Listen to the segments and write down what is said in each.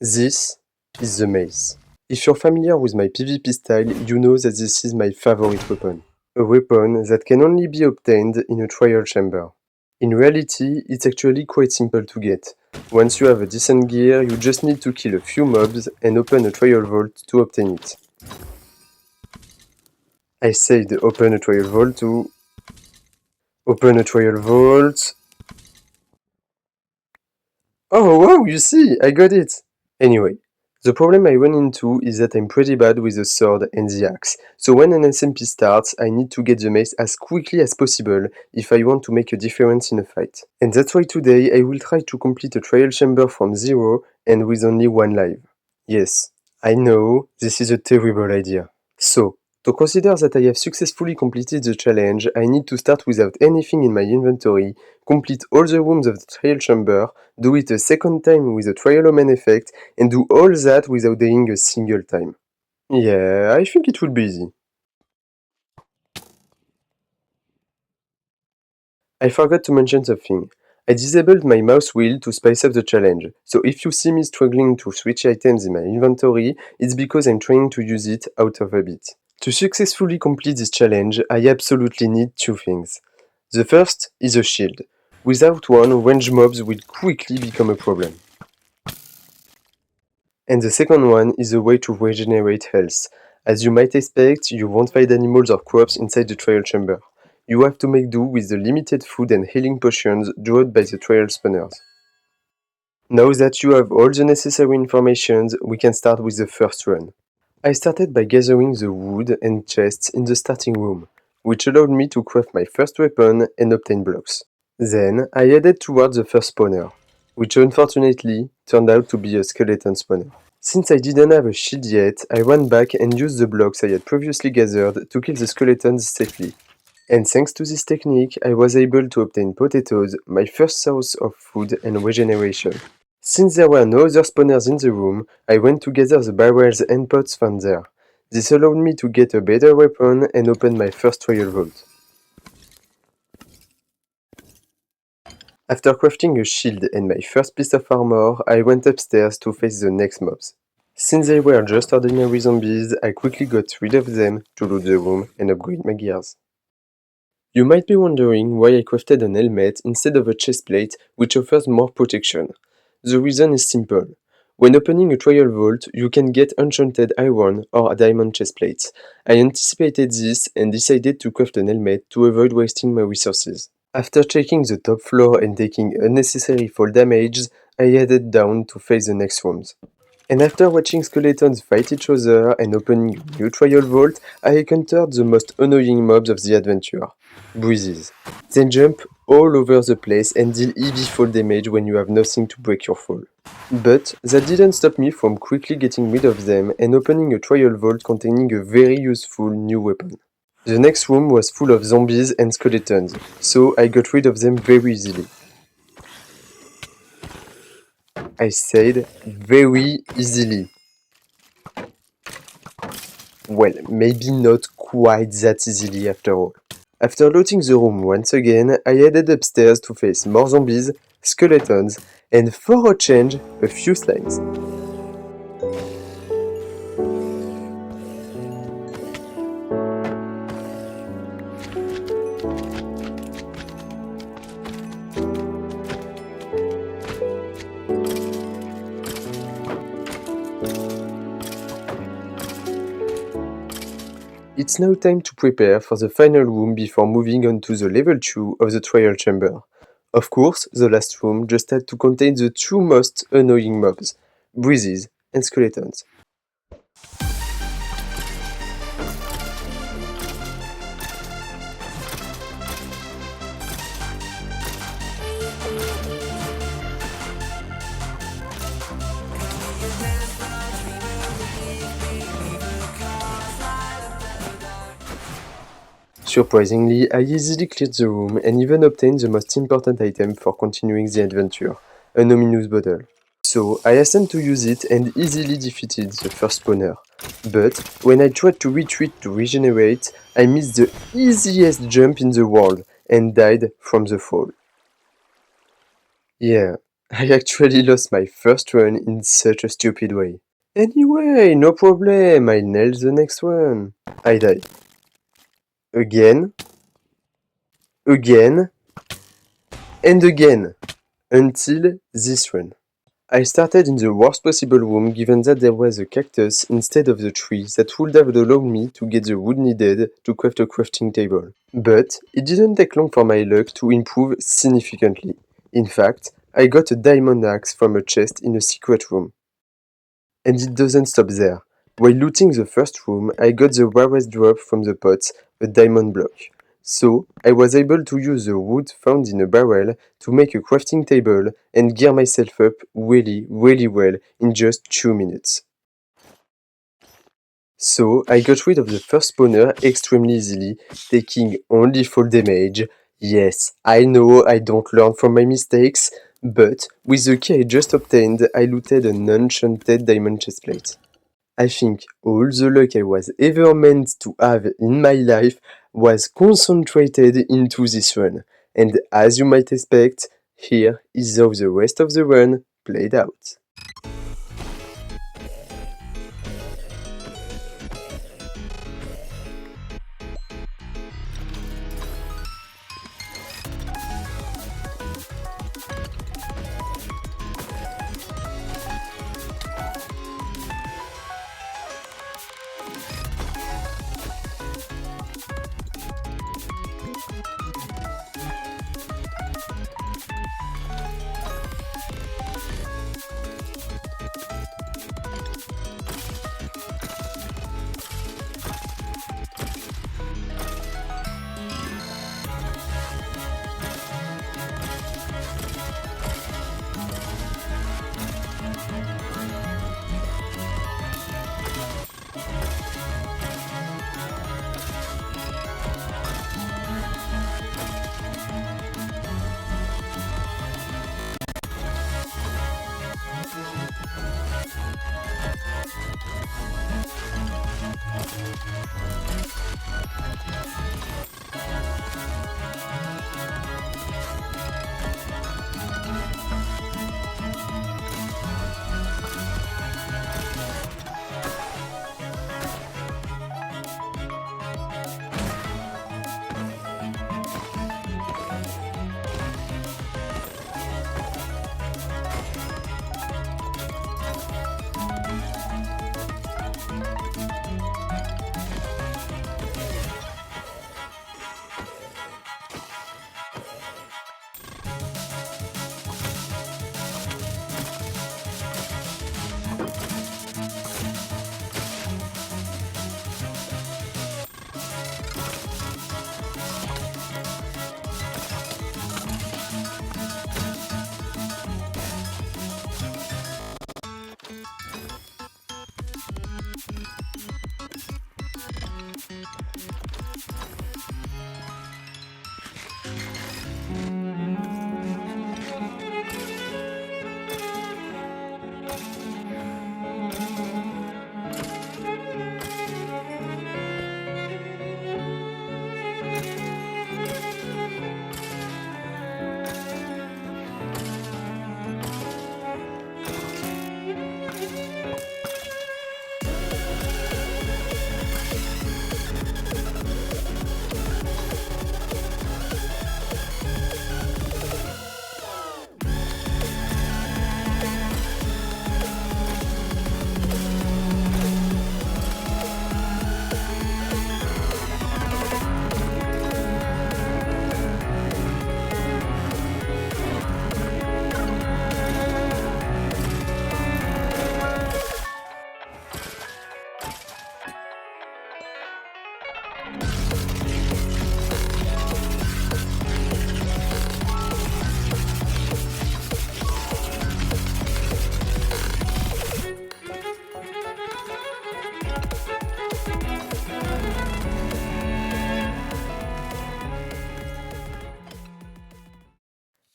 This is the mace. If you're familiar with my PvP style, you know that this is my favorite weapon. A weapon that can only be obtained in a trial chamber. In reality, it's actually quite simple to get. Once you have a decent gear, you just need to kill a few mobs and open a trial vault to obtain it. I said open a trial vault to... Open a trial vault... Oh wow, you see, I got it! Anyway, the problem I run into is that I'm pretty bad with the sword and the axe, so when an SMP starts, I need to get the mace as quickly as possible if I want to make a difference in a fight. And that's why today I will try to complete a trial chamber from zero and with only one life. Yes, I know, this is a terrible idea. So, to consider that I have successfully completed the challenge, I need to start without anything in my inventory, complete all the rooms of the trial chamber, do it a second time with a trial omen effect, and do all that without dying a single time. Yeah, I think it will be easy. I forgot to mention something. I disabled my mouse wheel to spice up the challenge, so if you see me struggling to switch items in my inventory, it's because I'm trying to use it out of habit. To successfully complete this challenge, I absolutely need two things. The first is a shield. Without one, ranged mobs will quickly become a problem. And the second one is a way to regenerate health. As you might expect, you won't find animals or crops inside the trial chamber. You have to make do with the limited food and healing potions drawn by the trial spawners. Now that you have all the necessary information, we can start with the first run. I started by gathering the wood and chests in the starting room, which allowed me to craft my first weapon and obtain blocks. Then I headed towards the first spawner, which unfortunately turned out to be a skeleton spawner. Since I didn't have a shield yet, I ran back and used the blocks I had previously gathered to kill the skeletons safely. And thanks to this technique, I was able to obtain potatoes, my first source of food and regeneration. Since there were no other spawners in the room, I went to gather the barrels and pots found there. This allowed me to get a better weapon and open my first trial vault. After crafting a shield and my first piece of armor, I went upstairs to face the next mobs. Since they were just ordinary zombies, I quickly got rid of them to loot the room and upgrade my gears. You might be wondering why I crafted an helmet instead of a chestplate, which offers more protection. The reason is simple. When opening a trial vault, you can get enchanted iron or diamond chestplates. I anticipated this and decided to craft an helmet to avoid wasting my resources. After checking the top floor and taking unnecessary fall damage, I headed down to face the next rooms. And after watching skeletons fight each other and opening a new trial vault, I encountered the most annoying mobs of the adventure. Breezes. They jump all over the place and deal heavy fall damage when you have nothing to break your fall. But that didn't stop me from quickly getting rid of them and opening a trial vault containing a very useful new weapon. The next room was full of zombies and skeletons, so I got rid of them very easily. I said very easily. Well, maybe not quite that easily after all. After looting the room once again, I headed upstairs to face more zombies, skeletons, and for a change, a few slimes. It's now time to prepare for the final room before moving on to the level 2 of the trial chamber. Of course, the last room just had to contain the two most annoying mobs, breezes and skeletons. Surprisingly, I easily cleared the room and even obtained the most important item for continuing the adventure, an ominous bottle. So I hastened to use it and easily defeated the first spawner. But when I tried to retreat to regenerate, I missed the easiest jump in the world and died from the fall. Yeah, I actually lost my first run in such a stupid way. Anyway, no problem, I'll nail the next one. I die. Again, again, and again, until this run. I started in the worst possible room given that there was a cactus instead of the tree that would have allowed me to get the wood needed to craft a crafting table. But it didn't take long for my luck to improve significantly. In fact, I got a diamond axe from a chest in a secret room. And it doesn't stop there. While looting the first room, I got the rarest drop from the pots, a diamond block. So, I was able to use the wood found in a barrel to make a crafting table and gear myself up really well in just 2 minutes. So, I got rid of the first spawner extremely easily, taking only fall damage. Yes, I know I don't learn from my mistakes, but with the key I just obtained, I looted an enchanted diamond chestplate. I think all the luck I was ever meant to have in my life was concentrated into this run, and as you might expect, here is how the rest of the run played out.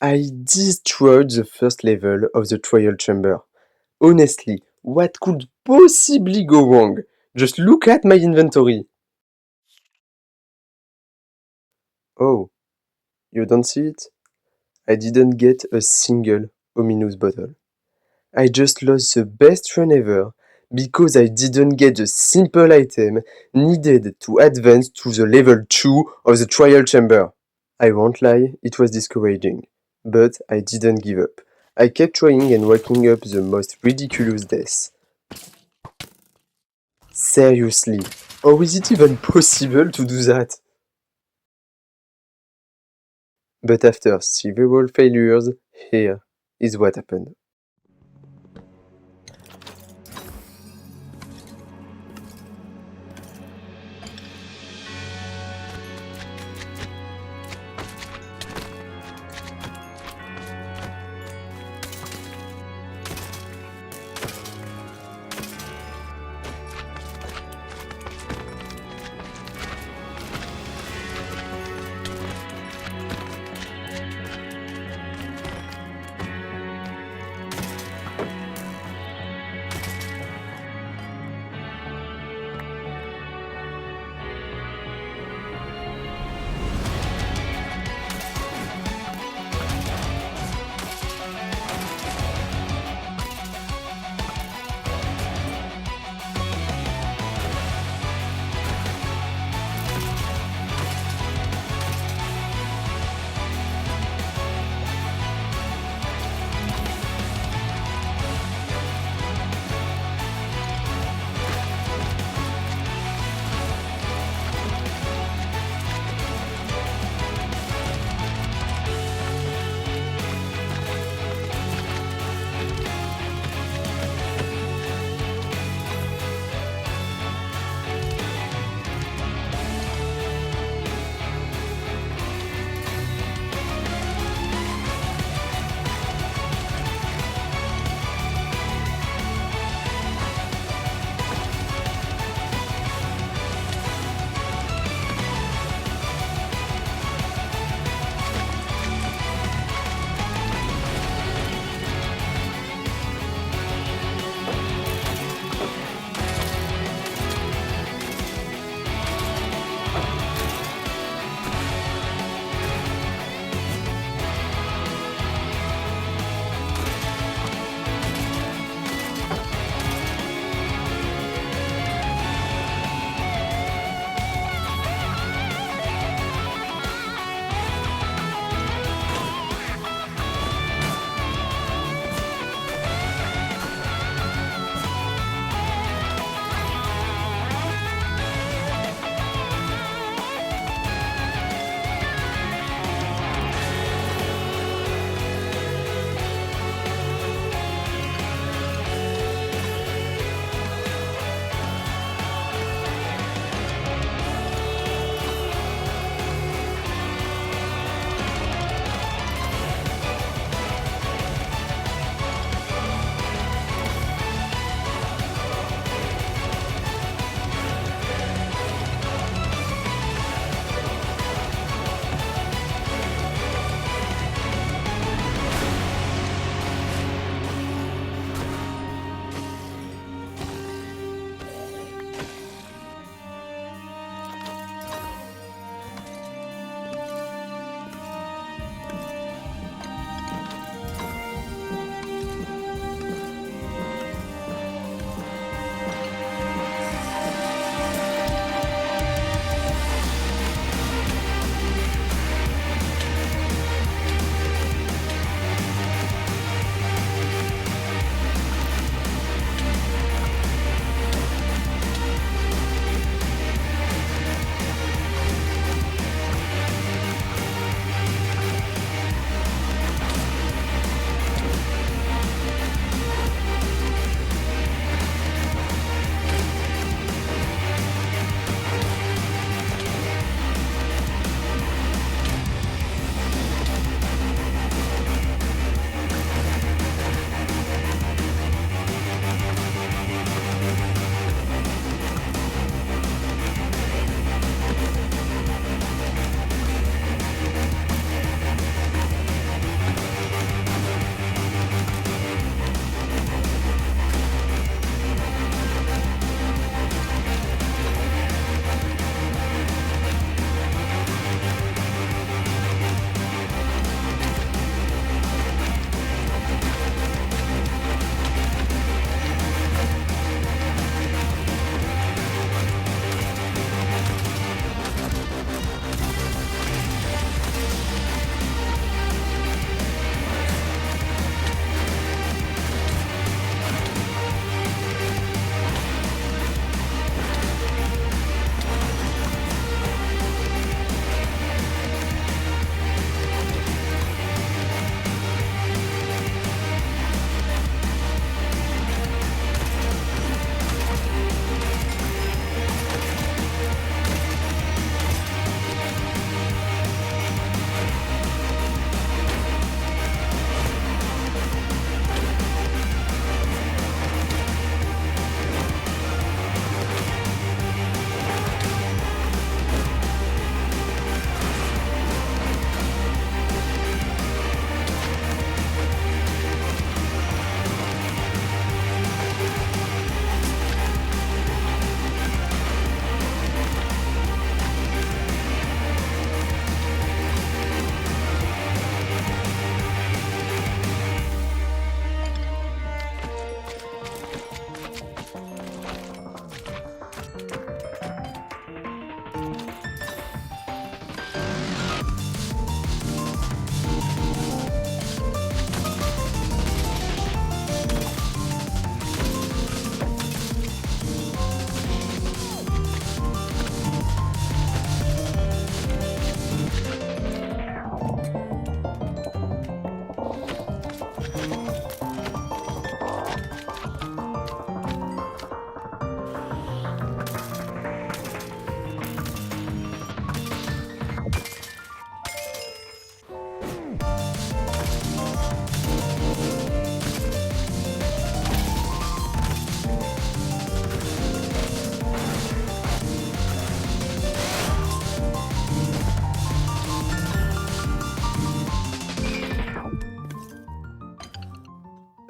I destroyed the first level of the trial chamber. Honestly, what could possibly go wrong? Just look at my inventory. Oh, you don't see it? I didn't get a single ominous bottle. I just lost the best run ever because I didn't get the simple item needed to advance to the level 2 of the trial chamber. I won't lie, it was discouraging, but I didn't give up. I kept trying and racking up the most ridiculous deaths. Seriously, how is it even possible to do that? But after several failures, here is what happened.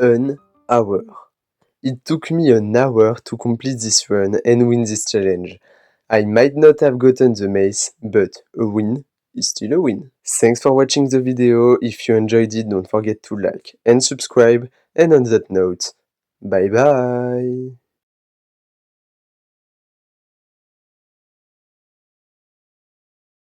an hour. It took me an hour to complete this run and win this challenge. I might not have gotten the mace, but a win is still a win. Thanks for watching the video. If you enjoyed it, don't forget to like and subscribe. And on that note, bye bye!